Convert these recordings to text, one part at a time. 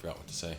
forgot what to say.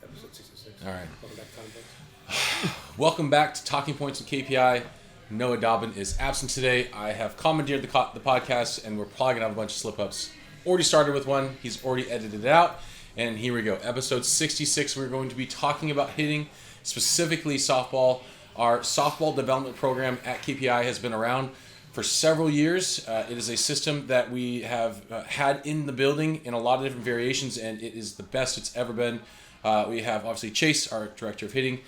Episode 66. All right. Welcome back to Talking Points. Welcome back to Talking Points and KPI. Noah Dobbin is absent today. I have commandeered the podcast, and we're probably going to have a bunch of slip-ups. Already started with one. He's already edited it out. And here we go. Episode 66, we're going to be talking about hitting, specifically softball. Our softball development program at KPI has been around for several years. It is a system that we have had in the building in a lot of different variations, and it is the best it's ever been. We have, obviously, Chase, our director of hitting,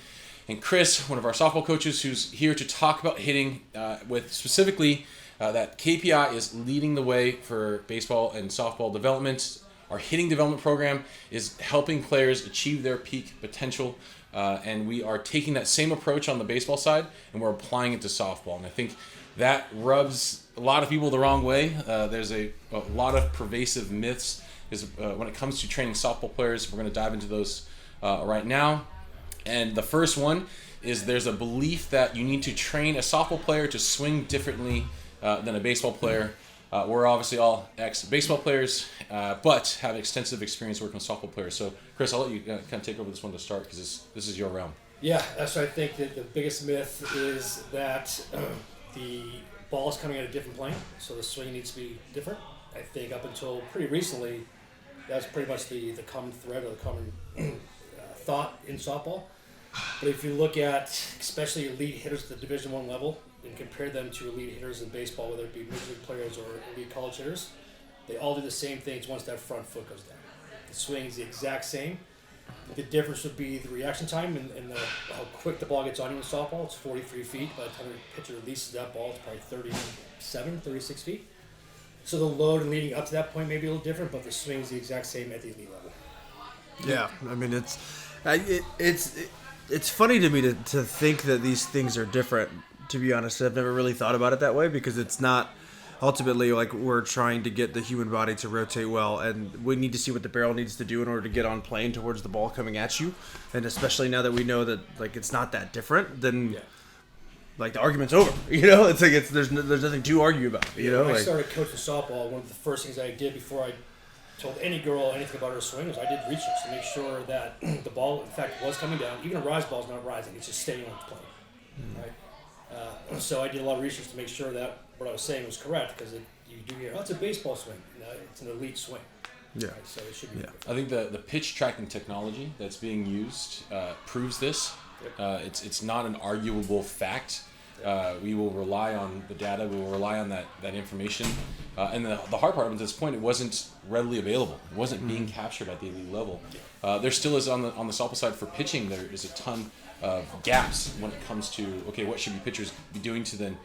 and Chris, one of our softball coaches, who's here to talk about hitting with specifically that KPI is leading the way for baseball and softball development. Our hitting development program is helping players achieve their peak potential, and we are taking that same approach on the baseball side, and we're applying it to softball. And I think that rubs a lot of people the wrong way. There's a lot of pervasive myths when it comes to training softball players. We're going to dive into those right now. And the first one is there's a belief that you need to train a softball player to swing differently than a baseball player. We're obviously all ex-baseball players, but have extensive experience working with softball players. So, Chris, I'll let you kind of take over this one to start because this is your realm. Yeah, so I think that the biggest myth is that the ball is coming at a different plane, so the swing needs to be different. I think up until pretty recently, that's pretty much the common thread or the common thought in softball. But if you look at especially elite hitters at the Division I level and compare them to elite hitters in baseball, whether it be major league players or elite college hitters, they all do the same things once that front foot goes down. The swing is the exact same. The difference would be the reaction time and how quick the ball gets on you in softball. It's 43 feet. By the time the pitcher releases that ball, it's probably 36 feet. So the load leading up to that point may be a little different, but the swing is the exact same at the elite level. Yeah, I mean it's funny to me to think that these things are different. To be honest, I've never really thought about it that way because it's not ultimately like we're trying to get the human body to rotate well, and we need to see what the barrel needs to do in order to get on plane towards the ball coming at you. And especially now that we know that like it's not that different, then like the argument's over. You know, it's like there's nothing to argue about. You know, when like, I started coaching softball, one of the first things I did before I told any girl anything about her swing was I did research to make sure that the ball, in fact, was coming down. Even a rise ball is not rising; it's just staying on the plane, right? So I did a lot of research to make sure that what I was saying was correct because you do hear, it's a baseball swing. No, it's an elite swing. Yeah. Right? So it should be. Yeah. I think the pitch tracking technology that's being used proves this. Yep. It's not an arguable fact. We will rely on the data. We will rely on that information. And the hard part at this point, it wasn't readily available. It wasn't being captured at the elite level. There still is on the softball side for pitching. There is a ton of gaps when it comes to what should pitchers be doing to then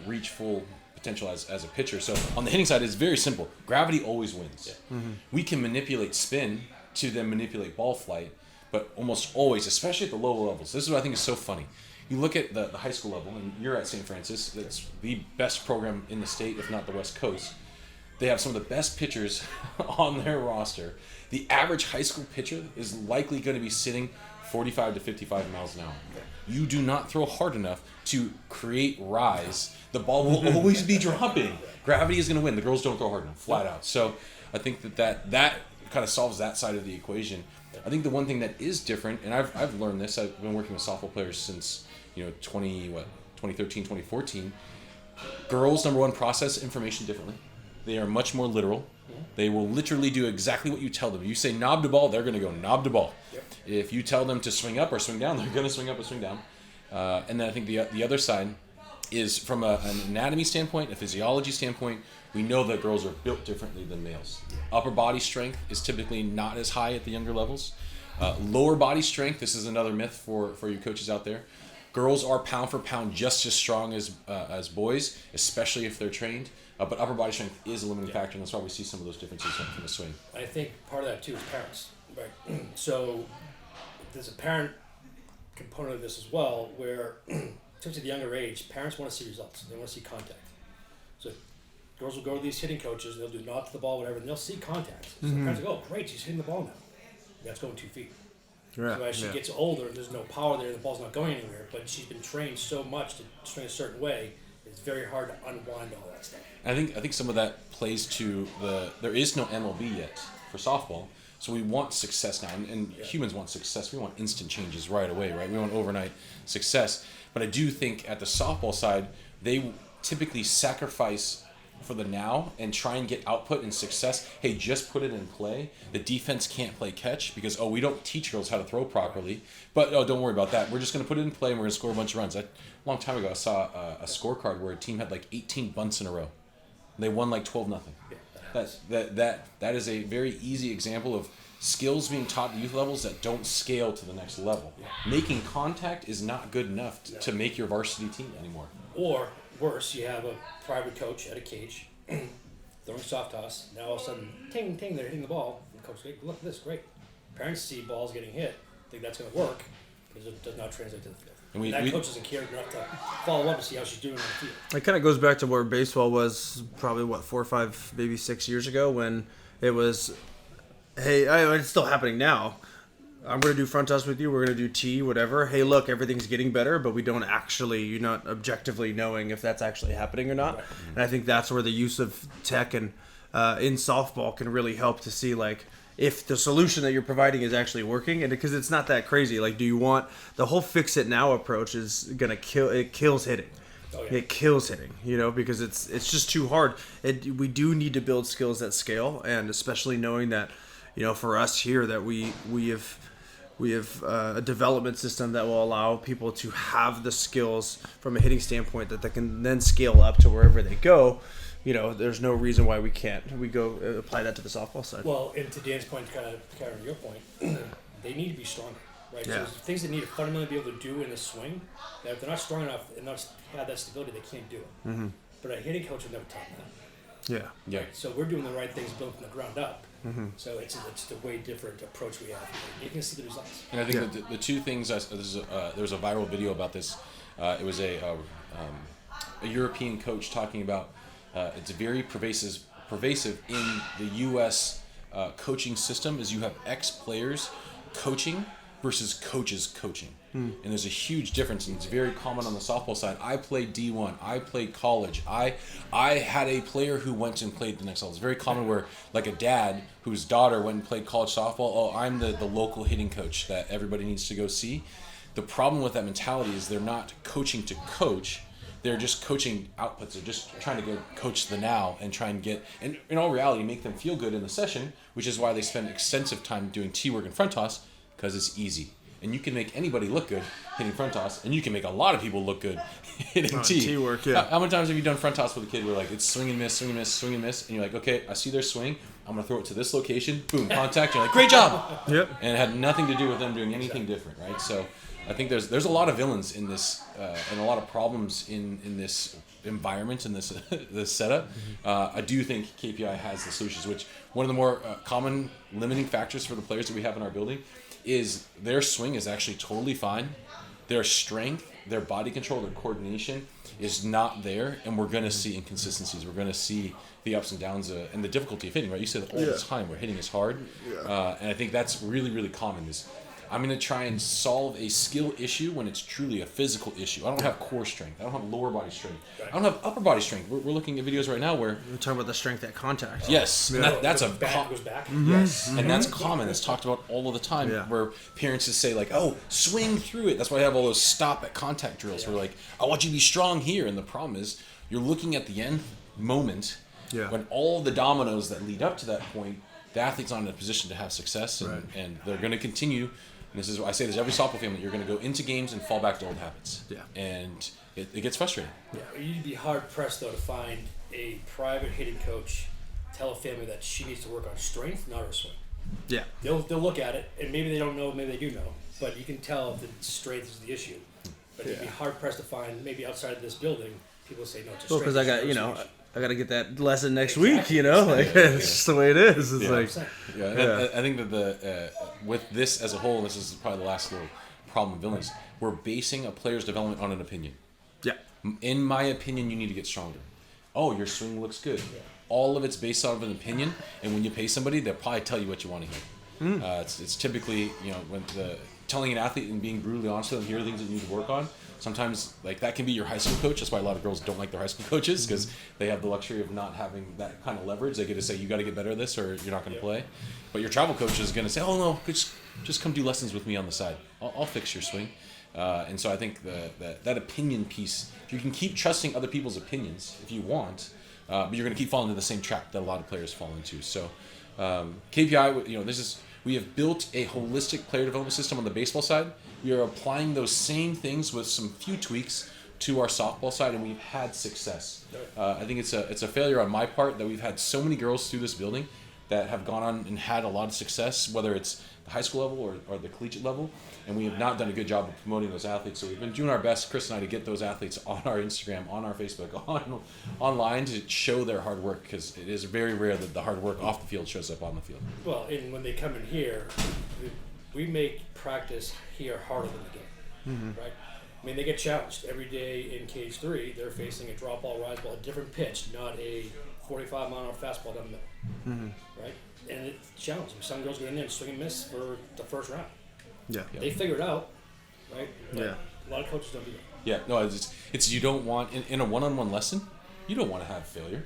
reach full potential as a pitcher. So on the hitting side, it's very simple. Gravity always wins. Yeah. Mm-hmm. We can manipulate spin to then manipulate ball flight, but almost always, especially at the lower levels. This is what I think is so funny. You look at the high school level, and you're at St. Francis. That's the best program in the state, if not the West Coast. They have some of the best pitchers on their roster. The average high school pitcher is likely going to be sitting 45 to 55 miles an hour. You do not throw hard enough to create rise. The ball will always be dropping. Gravity is going to win. The girls don't throw hard enough, flat out. So I think that kind of solves that side of the equation. I think the one thing that is different, and I've learned this. I've been working with softball players since 2013, 2014. Girls, number one, process information differently. They are much more literal. They will literally do exactly what you tell them. You say knob to ball, they're going to go knob to ball. Yep. If you tell them to swing up or swing down, they're going to swing up or swing down. And then I think the other side is from an anatomy standpoint, a physiology standpoint, we know that girls are built differently than males. Upper body strength is typically not as high at the younger levels. Lower body strength, this is another myth for you coaches out there. Girls are pound for pound just as strong as boys, especially if they're trained. But upper body strength is a limiting factor, and that's why we see some of those differences from the swing. I think part of that too is parents, right? So there's a parent component of this as well, where in terms of the younger age, parents want to see results. They want to see contact. So girls will go to these hitting coaches, and they'll do nod to the ball, whatever, and they'll see contact. So the parents will go, "Oh, great, she's hitting the ball now. That's going 2 feet." right, So as she gets older, there's no power there, the ball's not going anywhere, but she's been trained so much to swing a certain way, it's very hard to unwind all that stuff. I think some of that plays to there is no MLB yet for softball. So we want success now, and humans want success. We want instant changes right away, right? We want overnight success. But I do think at the softball side, they typically sacrifice for the now and try and get output and success. Hey, just put it in play. The defense can't play catch because, we don't teach girls how to throw properly. But, don't worry about that. We're just going to put it in play and we're going to score a bunch of runs. A long time ago, I saw a scorecard where a team had like 18 bunts in a row. They won like 12-0. That is a very easy example of skills being taught at youth levels that don't scale to the next level. Making contact is not good enough to make your varsity team anymore. Or worse, you have a private coach at a cage throwing soft toss. Now all of a sudden, ting, ting, they're hitting the ball. And the coach goes, look at this, great. Parents see balls getting hit, think that's going to work, because it does not translate to the field. And that coach doesn't care enough to follow up and see how she's doing on the field. It kind of goes back to where baseball was probably, 4 or 5, maybe 6 years ago, when it was, hey, it's still happening now. I'm going to do front toss with you. We're going to do T, whatever. Hey, look, everything's getting better, but we don't actually, you're not objectively knowing if that's actually happening or not. Right. And I think that's where the use of tech and in softball can really help to see, like, if the solution that you're providing is actually working. And because it's not that crazy. Like, do you want the whole fix it now approach is going to kills hitting. Oh, yeah. It kills hitting, because it's just too hard. We do need to build skills that scale, and especially knowing that, for us here, that we have a development system that will allow people to have the skills from a hitting standpoint that they can then scale up to wherever they go. There's no reason why we can't. We go apply that to the softball side. Well, and to Dan's point, kind of carrying your point, they need to be stronger, right? Yeah. So things they need to fundamentally be able to do in the swing, that if they're not strong enough and not have that stability, they can't do it. Mm-hmm. But a hitting coach would never tell them that. Yeah. Right? So we're doing the right things built from the ground up. Mm-hmm. So it's a way different approach we have. You can see the results. And I think that the two things, there was a viral video about this. It was a European coach talking about it's very pervasive in the U.S. Coaching system is you have ex-players coaching versus coaches coaching. And there's a huge difference, and it's very common on the softball side. I played D1. I played college. I had a player who went and played the next level. It's very common where, like, a dad whose daughter went and played college softball, I'm the local hitting coach that everybody needs to go see. The problem with that mentality is they're not coaching to coach. They're just coaching outputs. They're just trying to go coach the now and try and get, and in all reality, make them feel good in the session, which is why they spend extensive time doing T-work and front toss, because it's easy. And you can make anybody look good hitting front toss, and you can make a lot of people look good hitting T-work, yeah. How many times have you done front toss with a kid where, like, it's swing and miss, swing and miss, swing and miss, and you're like, okay, I see their swing, I'm going to throw it to this location, boom, contact, you're like, great job! Yep. And it had nothing to do with them doing anything different, right? So I think there's a lot of villains in this, and a lot of problems in this environment, in this this setup. I do think KPI has the solutions, which one of the more common limiting factors for the players that we have in our building is their swing is actually totally fine. Their strength, their body control, their coordination is not there, and we're going to see inconsistencies. We're going to see the ups and downs and the difficulty of hitting, right? You say that all the time, where hitting is hard. And I think that's really, really common is I'm going to try and solve a skill issue when it's truly a physical issue. I don't have core strength. I don't have lower body strength. I don't have upper body strength. We're looking at videos right now where we're talking about the strength at contact. Yes, and that's a back goes back. Yes, and that's common. It's talked about all of the time. Where parents just say, like, "Oh, swing through it." That's why I have all those stop at contact drills. Where, like, I want you to be strong here, and the problem is you're looking at the end moment when all the dominoes that lead up to that point, the athlete's not in a position to have success, and they're going to continue. And this is I say this every softball family. You're going to go into games and fall back to old habits. And it gets frustrating. You'd be hard pressed though to find a private hitting coach tell a family that she needs to work on strength, not her swing. They'll look at it, and maybe they don't know, maybe they do know, but you can tell if the strength is the issue. But you'd be hard pressed to find maybe outside of this building people say no. Well, because I got to get that lesson next week, like it's just the way it is. It's like, I think that with this as a whole, and this is probably the last little problem of villains, we're basing a player's development on an opinion. In my opinion, you need to get stronger. Oh, your swing looks good. All of it's based off of an opinion, and when you pay somebody, they'll probably tell you what you want to hear. It's typically, when telling an athlete and being brutally honest with them, here are things that you need to work on. sometimes like that can be your high school coach. That's why a lot of girls don't like their high school coaches, because they have the luxury of not having that kind of leverage. They get to say, you got to get better at this or you're not going to play. But your travel coach is going to say, oh no, just come do lessons with me on the side. I'll fix your swing. And so I think that opinion piece, if you can keep trusting other people's opinions if you want, but you're going to keep falling into the same trap that a lot of players fall into. So KPI, we have built a holistic player development system on the baseball side. We are applying those same things with some few tweaks to our softball side, and we've had success. I think it's a failure on my part that we've had so many girls through this building that have gone on and had a lot of success, whether it's the high school level or the collegiate level, and we have not done a good job of promoting those athletes. So we've been doing our best, Chris and I, to get those athletes on our Instagram, on our Facebook, online to show their hard work, because it is very rare that the hard work off the field shows up on the field. Well, and when they come in here, we make practice here harder than the game, right? I mean, they get challenged every day in cage 3. They're facing a drop ball, rise ball, a different pitch, not a 45-mile-an-hour fastball down the middle, right? And it's challenging. Some girls go in there and swing and miss for the first round. Yeah. They figure it out, right? But Yeah. a lot of coaches don't do that. Yeah, no, it's you don't want in a one-on-one lesson, you don't want to have failure.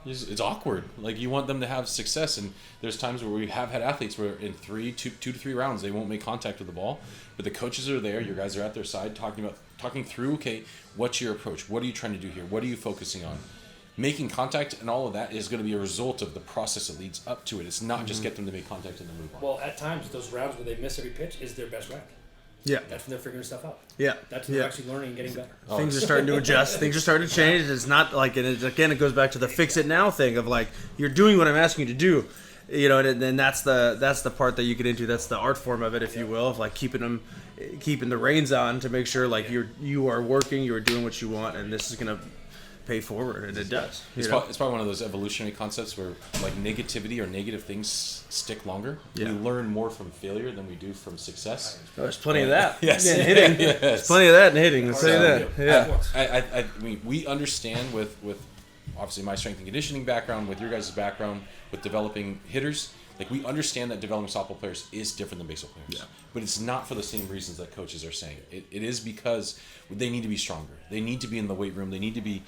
It's awkward. Like, you want them to have success, and there's times where we have had athletes where in two to three rounds they won't make contact with the ball, but the coaches are there. Your guys are at their side talking through. Okay, what's your approach? What are you trying to do here? What are you focusing on? Making contact and all of that is going to be a result of the process that leads up to it. It's not just get them to make contact and then move on. Well, at times, those rounds where they miss every pitch is their best round. Yeah. That's when they're figuring stuff out. Yeah. That's when they're actually learning and getting better. Things are starting to adjust. Things are starting to change. It's not like, and it goes back to the fix it now thing of like, you're doing what I'm asking you to do, and then that's the part that you get into. That's the art form of it, if you will, of like keeping the reins on to make sure like you are working, you are doing what you want, and this is gonna pay forward, and it does. It's probably one of those evolutionary concepts where like negativity or negative things stick longer. Yeah. We learn more from failure than we do from success. There's plenty of that. Yes. Yeah, hitting. Yes. There's plenty of that in hitting. I'll tell you that. Yeah. I mean, we understand with obviously my strength and conditioning background, with your guys' background, with developing hitters, like we understand that developing softball players is different than baseball players. Yeah. But it's not for the same reasons that coaches are saying. It is because they need to be stronger. They need to be in the weight room. They need to be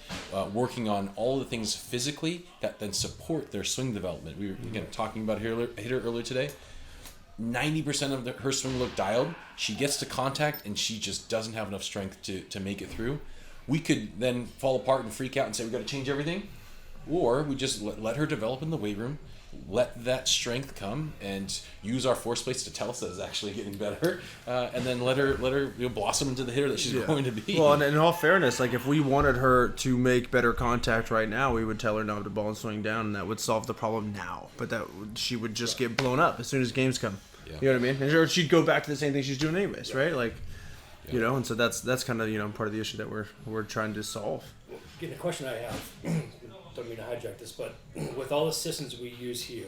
working on all the things physically that then support their swing development. We were again talking about a hitter earlier today. 90% of her swing looked dialed. She gets to contact and she just doesn't have enough strength to make it through. We could then fall apart and freak out and say we got to change everything, or we just let her develop in the weight room. Let that strength come and use our force plates to tell us that it's actually getting better, and then let her blossom into the hitter that she's going to be. Well, and in all fairness, like if we wanted her to make better contact right now, we would tell her knob the ball and swing down, and that would solve the problem now. But she would just get blown up as soon as games come. Yeah. You know what I mean? And she'd go back to the same thing she's doing anyways, right? Like, and so that's kind of part of the issue that we're trying to solve. Getting a question I have. Don't mean to hijack this, but with all the systems we use here,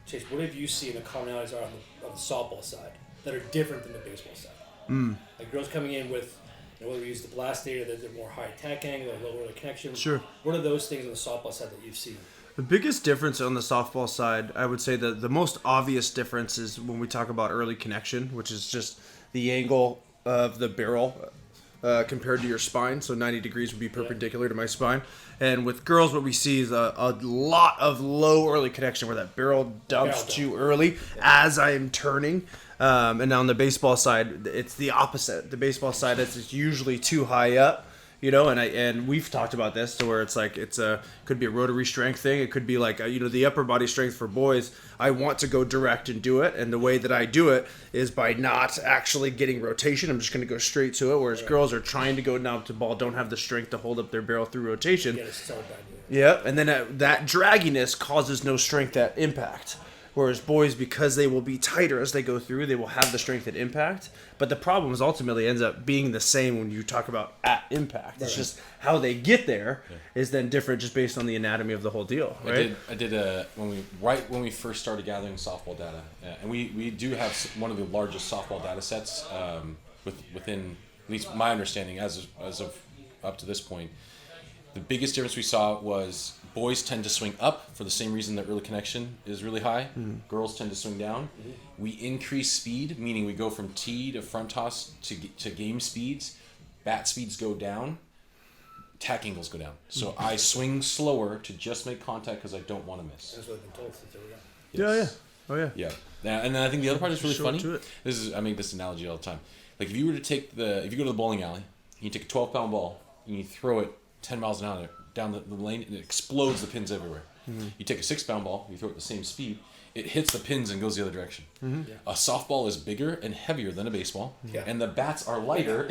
Chase, what have you seen the commonalities are on the softball side that are different than the baseball side? Like girls coming in with, whether we use the blast data, that they're more high attack angle, or lower connection. Sure. What are those things on the softball side that you've seen? The biggest difference on the softball side, I would say that the most obvious difference is when we talk about early connection, which is just the angle of the barrel compared to your spine. So 90 degrees would be perpendicular to my spine. And with girls, what we see is a lot of low early connection where that barrel dumps too early as I am turning. And on the baseball side, it's the opposite. The baseball side, it's usually too high up. And we've talked about this to where it's like could be a rotary strength thing. It could be like the upper body strength for boys. I want to go direct and do it, and the way that I do it is by not actually getting rotation. I'm just going to go straight to it. Whereas girls are trying to go down to ball, don't have the strength to hold up their barrel through rotation. Yeah, and then that dragginess causes no strength at impact. Whereas boys, because they will be tighter as they go through, they will have the strength at impact. But the problem is ultimately ends up being the same when you talk about at impact. It's just how they get there is then different just based on the anatomy of the whole deal, right? I did when we first started gathering softball data, and we do have one of the largest softball data sets within at least my understanding as of up to this point. The biggest difference we saw was boys tend to swing up for the same reason that early connection is really high. Girls tend to swing down. We increase speed, meaning we go from tee to front toss to game speeds bat speeds go down, tack angles go down. So I swing slower to just make contact because I don't want to miss. That's what I've been told since they were young. Yes. Oh yeah. Yeah. And then I think the other part is really Show funny. it to it. I make this analogy all the time. Like if you go to the bowling alley, you take a 12-pound ball and you throw it 10 miles an hour down the lane, and it explodes the pins everywhere. You take a 6-pound ball, you throw it at the same speed, it hits the pins and goes the other direction. Yeah. A softball is bigger and heavier than a baseball, Yeah. and the bats are lighter,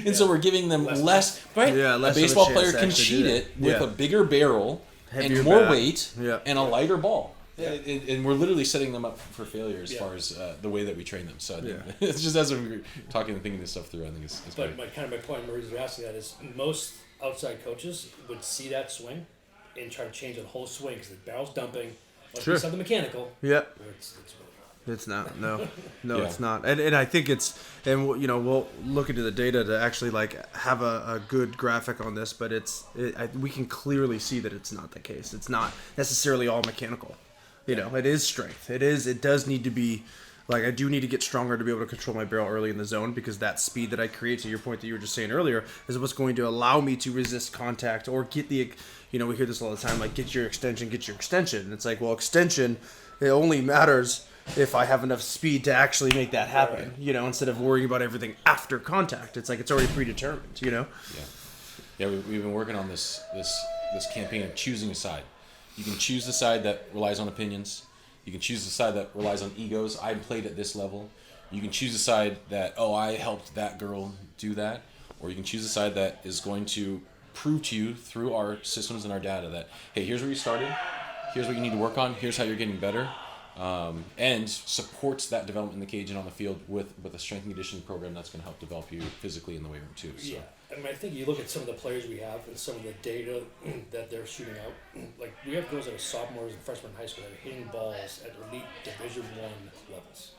and so we're giving them less. Right? Yeah, less a of a baseball chance player to can actually cheat do it it. with Yeah. a bigger barrel Heavier and more bat. weight Yeah. and a lighter ball. Yeah. And we're literally setting them up for failure as Yeah. far as the way that we train them. So I think Yeah. it's just as we were talking and thinking this stuff through, I think it's But great. my point, Marie's asking that is most outside coaches would see that swing and try to change the whole swing because the barrel's dumping. Must Sure. be something mechanical. Yeah. Where it's really It's not. No, Yeah. it's not. And I think it's, and we'll look into the data to actually like have a good graphic on this, but we can clearly see that it's not the case. It's not necessarily all mechanical. It is strength. It does need to be, like, I do need to get stronger to be able to control my barrel early in the zone, because that speed that I create, to your point that you were just saying earlier, is what's going to allow me to resist contact or get we hear this all the time, like, get your extension. And it's like, well, extension, it only matters if I have enough speed to actually make that happen, instead of worrying about everything after contact. It's like, it's already predetermined, Yeah, we've been working on this campaign of choosing a side. You can choose the side that relies on opinions. You can choose the side that relies on egos. I played at this level. You can choose the side that, I helped that girl do that. Or you can choose the side that is going to prove to you through our systems and our data that, hey, here's where you started. Here's what you need to work on. Here's how you're getting better. And supports that development in the cage and on the field with a strength and conditioning program that's going to help develop you physically in the weight room too. So. Yeah, I mean, I think you look at some of the players we have and some of the data that they're shooting out. Like, we have girls that are sophomores and freshmen in high school that are hitting balls at elite Division I levels.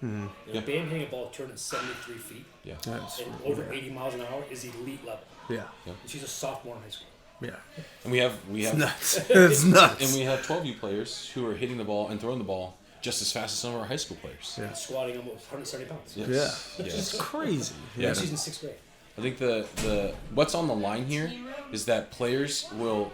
Mm-hmm. Bam hitting a ball 273 feet Yeah. and over 80 miles an hour is elite level. Yeah. And she's a sophomore in high school. Yeah. And we have Nuts. It's nuts. and we have 12U players who are hitting the ball and throwing the ball just as fast as some of our high school players. Yeah. And squatting almost 170 pounds. Yes. Yeah. Yes. It's crazy. Yeah. And she's in 6th grade. I think the what's on the line here is that players will,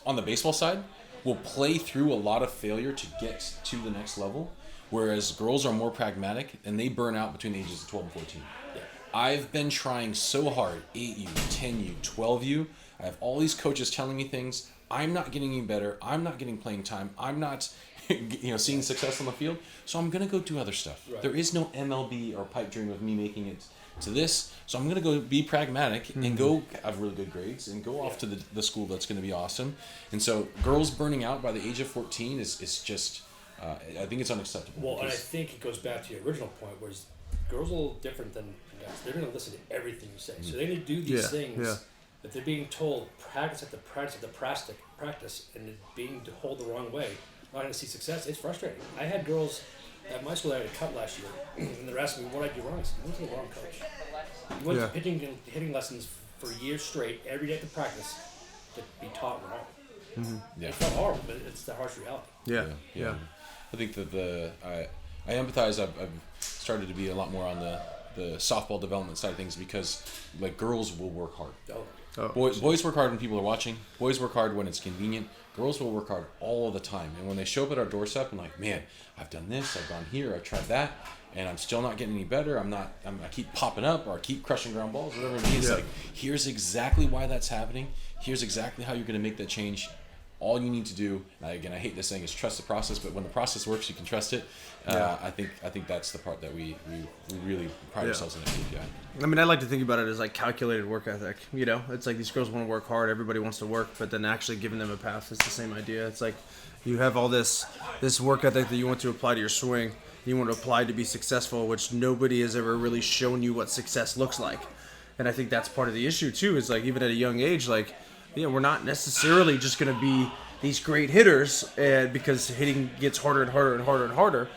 on the baseball side, will play through a lot of failure to get to the next level, whereas girls are more pragmatic and they burn out between the ages of 12 and 14. Yeah. I've been trying so hard, 8U, 10U, 12U. I have all these coaches telling me things. I'm not getting any better. I'm not getting playing time. I'm not seeing success on the field. So I'm going to go do other stuff. Right. There is no MLB or pipe dream of me making it to this. So I'm going to go be pragmatic and go have really good grades and go off to the school that's going to be awesome. And so girls burning out by the age of 14 is just, I think it's unacceptable. Well, and I because- think it goes back to your original point, whereas girls are a little different than guys. They're going to listen to everything you say. So they need to do these Yeah, things yeah. that they're being told practice after practice, and it's being told the wrong way. Not going to see success. It's frustrating. I had girls at my school that I had cut last year, and they're asking me what I do wrong. I said, you went to the wrong coach. You went Yeah. to hitting lessons for years straight, every day at the practice, to be taught wrong. Yeah. It's not horrible, but it's the harsh reality. Yeah. Yeah. I think that I empathize. I've started to be a lot more on the softball development side of things because, like, girls will work hard. Oh, Boys work hard when people are watching. Boys work hard when it's convenient. Girls will work hard all the time. And when they show up at our doorstep and like, man, I've done this, I've gone here, I've tried that, and I'm still not getting any better. I keep popping up or I keep crushing ground balls, whatever it means. Yeah. Like, here's exactly why that's happening. Here's exactly how you're going to make that change. All you need to do, again, I hate this saying, is trust the process. But when the process works, you can trust it. Yeah. I think that's the part that we really pride ourselves in at KPI. I mean, I like to think about it as like calculated work ethic. It's like these girls want to work hard. Everybody wants to work, but then actually giving them a path is the same idea. It's like you have all this work ethic that you want to apply to your swing. You want to apply to be successful, which nobody has ever really shown you what success looks like. And I think that's part of the issue too. Is like even at a young age, like, we're not necessarily just going to be these great hitters, because hitting gets harder and harder and harder and harder.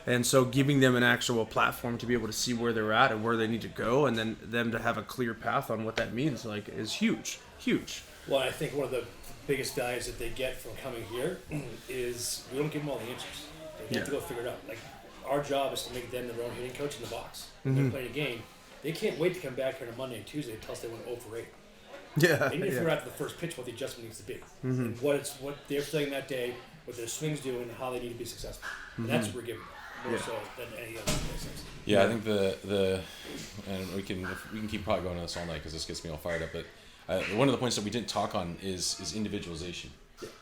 And so giving them an actual platform to be able to see where they're at and where they need to go, and then them to have a clear path on what that means, like, is huge. Well, I think one of the biggest values that they get from coming here is we don't give them all the answers. They have to go figure it out. Like, our job is to make them their own hitting coach in the box. When they're playing a game, they can't wait to come back here on a Monday and Tuesday and tell us they went 0 for 8. Yeah. They need to figure out the first pitch what the adjustment needs to be, and what they're saying that day, what their swings do, and how they need to be successful. And that's what we're giving them, more so than any other places. Yeah, I think the and we can keep probably going on this all night because this gets me all fired up. But one of the points that we didn't talk on is individualization.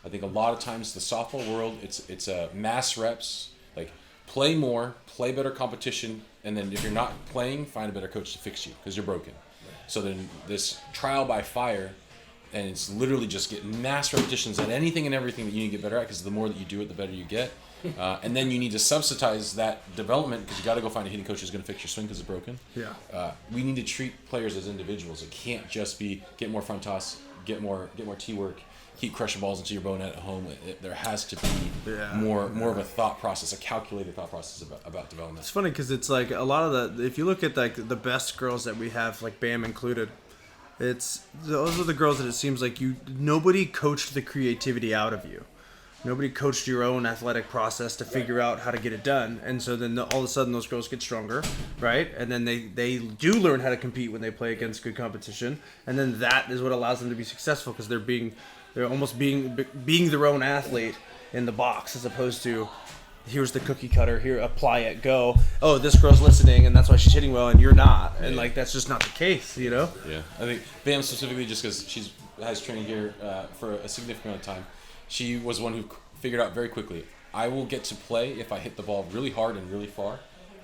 I think a lot of times the softball world, it's mass reps, like play more, play better competition, and then if you're not playing, find a better coach to fix you because you're broken. So then this trial by fire, and it's literally just get mass repetitions at anything and everything that you need to get better at, because the more that you do it, the better you get. And then you need to subsidize that development because you got to go find a hitting coach who's going to fix your swing because it's broken. Yeah. We need to treat players as individuals. It can't just be get more front toss, get more tee work, keep crushing balls into your bow net at home. There has to be more of a thought process, a calculated thought process about development. It's funny because it's like a lot of if you look at like the best girls that we have, like Bam included, those are the girls that it seems like nobody coached the creativity out of you. Nobody coached your own athletic process to figure out how to get it done. And so then all of a sudden those girls get stronger, right? And then they do learn how to compete when they play against good competition. And then that is what allows them to be successful because they're almost being their own athlete in the box as opposed to here's the cookie cutter, here, apply it, go. Oh, this girl's listening and that's why she's hitting well and you're not. And like that's just not the case, you know? Yeah. I think Bam specifically just because she has training here for a significant amount of time. She was one who figured out very quickly, I will get to play if I hit the ball really hard and really far.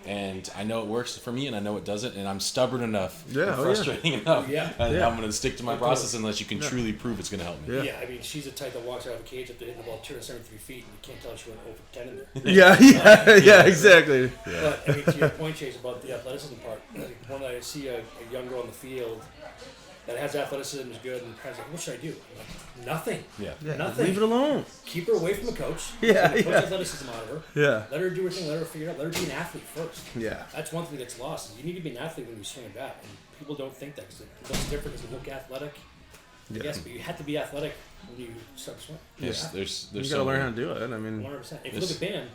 And I know it works for me and I know it doesn't. And I'm stubborn enough and frustrating enough. And I'm going to stick to my process unless you can truly prove it's going to help me. Yeah, I mean, she's the type that walks out of a cage after hitting the ball 273 feet and you can't tell she went over 10 in there. Yeah, exactly. But, I mean, to your point, Chase, about the athleticism part, when I see a young girl in the field that has athleticism, is good, and kind of like, what should I do? I'm like, nothing. Yeah. Nothing. Leave it alone. Keep her away from the coach. Yeah, Coach athleticism out of her. Yeah. Let her do her thing. Let her figure it out. Let her be an athlete first. Yeah. That's one thing that's lost. Is you need to be an athlete when you swing a bat, and people don't think that because it looks different. Does it look athletic? Yeah. Yes, but you have to be athletic when you start swinging. There's You so gotta learn many- how to do it. I mean, 100%. If you look at Bam,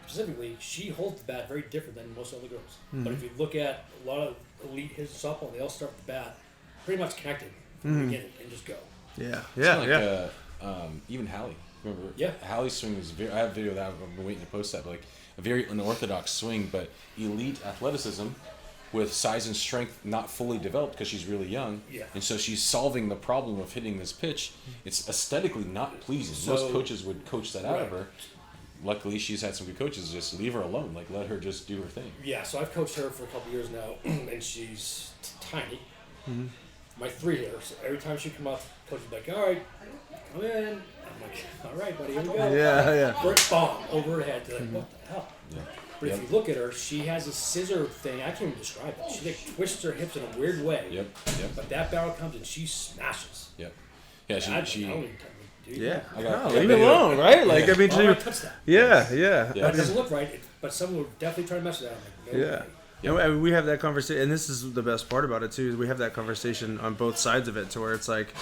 specifically, she holds the bat very different than most other girls. But if you look at a lot of elite hitters in softball, they all start with the bat pretty much connected from the beginning and just go. yeah, even Hallie. Remember? Yeah. Hallie's swing is very. I have a video of that. I've been waiting to post that. But like a very unorthodox swing, but elite athleticism with size and strength not fully developed because she's really young. Yeah. And so she's solving the problem of hitting this pitch. It's aesthetically not pleasing. So- Most coaches would coach that out of Right. her. Luckily, she's had some good coaches. Just leave her alone. Like let her just do her thing. Yeah, so I've coached her for a couple years now, and she's tiny. My 3 hitters, every time she come up, coach would be like, all right, come in. I'm like, all right, buddy, here we go. yeah. First bomb over her head. Like, what the hell? Yeah. But if you look at her, she has a scissor thing. I can't even describe it. She like twists her hips in a weird way. Yep. But that barrel comes and she smashes. Yep. Yeah. I She. don't even dude. Yeah. I got- No, I leave got it alone, right? Like, Yeah. I mean, Why would I touch that? yeah. Yeah. But it doesn't look right. But someone would definitely try to mess with that. I'm like, no Yeah. way. I mean, we have that conversation, and this is the best part about it too. Is we have that conversation on both sides of it, to where it's like,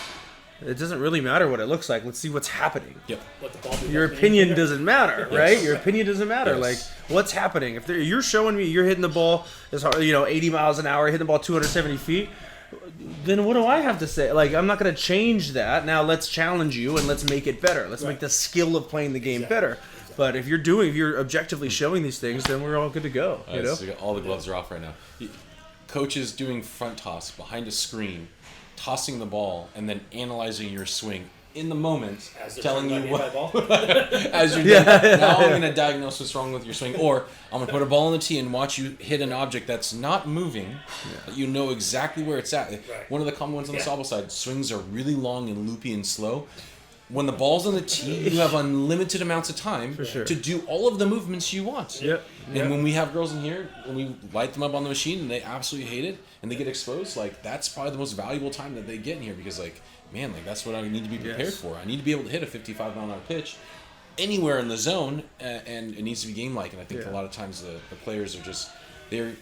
it doesn't really matter what it looks like. Let's see what's happening. Yep. Let the ball do Your that opinion thing. doesn't matter, right? Your opinion doesn't matter. Yes. Like, what's happening? If you're showing me you're hitting the ball as hard, 80 miles an hour, hitting the ball 270 feet, then what do I have to say? Like, I'm not going to change that. Now let's challenge you and let's make it better. Let's make the skill of playing the game better. But if you're objectively showing these things, then we're all good to go. You know? So all the gloves are off right now. Coaches doing front toss behind a screen, tossing the ball, and then analyzing your swing in the moment, As they're telling trying you to what. hit by ball. As you're done, now I'm going to diagnose what's wrong with your swing, or I'm going to put a ball on the tee and watch you hit an object that's not moving, that you know exactly where it's at. Right. One of the common ones on the Yeah. softball side, swings are really long and loopy and slow. When the ball's on the tee, you have unlimited amounts of time sure. to do all of the movements you want. Yep. And when we have girls in here, when we light them up on the machine and they absolutely hate it and they get exposed, like that's probably the most valuable time that they get in here because like, man, like that's what I need to be prepared for. I need to be able to hit a 55-mile-an-hour pitch anywhere in the zone, and it needs to be game-like. And I think a lot of times the players are just, they're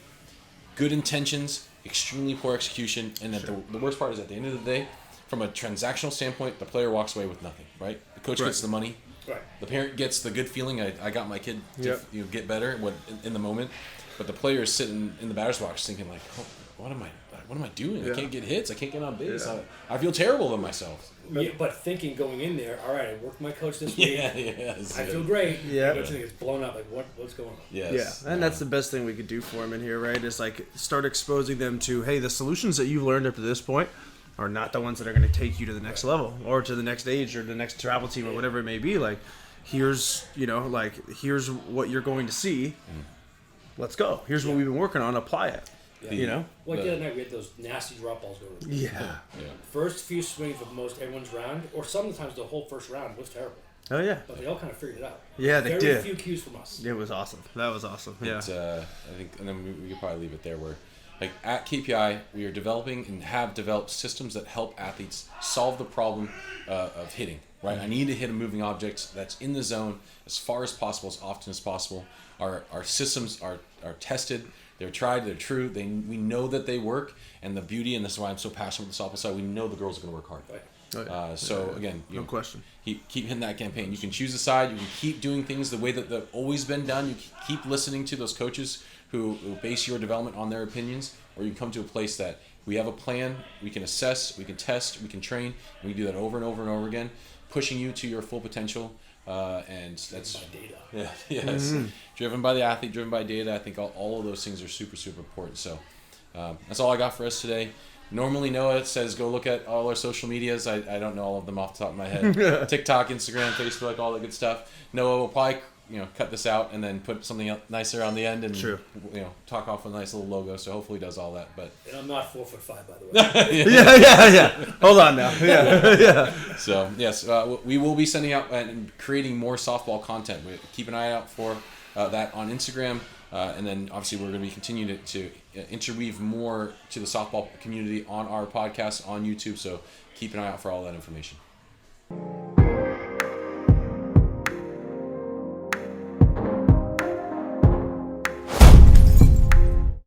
good intentions, extremely poor execution, and that the worst part is at the end of the day, from a transactional standpoint, the player walks away with nothing, right? The coach gets the money. Right. The parent gets the good feeling, I got my kid to get better in the moment. But the player is sitting in the batter's box thinking like, oh, what am I doing? Yeah. I can't get hits. I can't get on base. Yeah. I feel terrible about myself. Yeah, but thinking going in there, all right, I worked with my coach this week. Yes. I feel great. Yeah. But you think it's blown up. Like, what's going on? Yes. Yeah, and that's the best thing we could do for them in here, right? Is like start exposing them to, hey, the solutions that you've learned up to this point are not the ones that are going to take you to the next level or to the next age or the next travel team or whatever it may be. Like, here's here's what you're going to see. Let's go. Here's what we've been working on. Apply it. Yeah. You know. Like the other night, we had those nasty drop balls go to Yeah. Yeah. First few swings of most everyone's round, or sometimes the whole first round was terrible. Oh yeah. But they all kind of figured it out. Yeah, they Very did. few cues from us. It was awesome. That was awesome. Yeah. But, I think, and then we could probably leave it there. Where, like at KPI, we are developing and have developed systems that help athletes solve the problem of hitting. Right, I need to hit a moving object that's in the zone as far as possible, as often as possible. Our systems are tested. They're tried. They're true. We know that they work. And the beauty, and this is why I'm so passionate with the softball side, we know the girls are going to work hard. Right. Oh, yeah. So again, No question. Keep hitting that campaign. You can choose a side. You can keep doing things the way that they've always been done. You keep listening to those coaches who base your development on their opinions, or you come to a place that we have a plan. We can assess. We can test. We can train. And we do that over and over and over again, pushing you to your full potential. And that's By data. yeah, yes, driven by the athlete, driven by data. I think all of those things are super, super important. So that's all I got for us today. Normally Noah says go look at all our social medias. I don't know all of them off the top of my head. TikTok, Instagram, Facebook, all that good stuff. Noah will probably cut this out and then put something nicer on the end and True. talk off with a nice little logo. So hopefully he does all that. But And I'm not 4'5", by the way. yeah. Hold on now. Yeah. so yes, we will be sending out and creating more softball content. Keep an eye out for that on Instagram. And then obviously we're going to be continuing to interweave more to the softball community on our podcast on YouTube. So keep an eye out for all that information.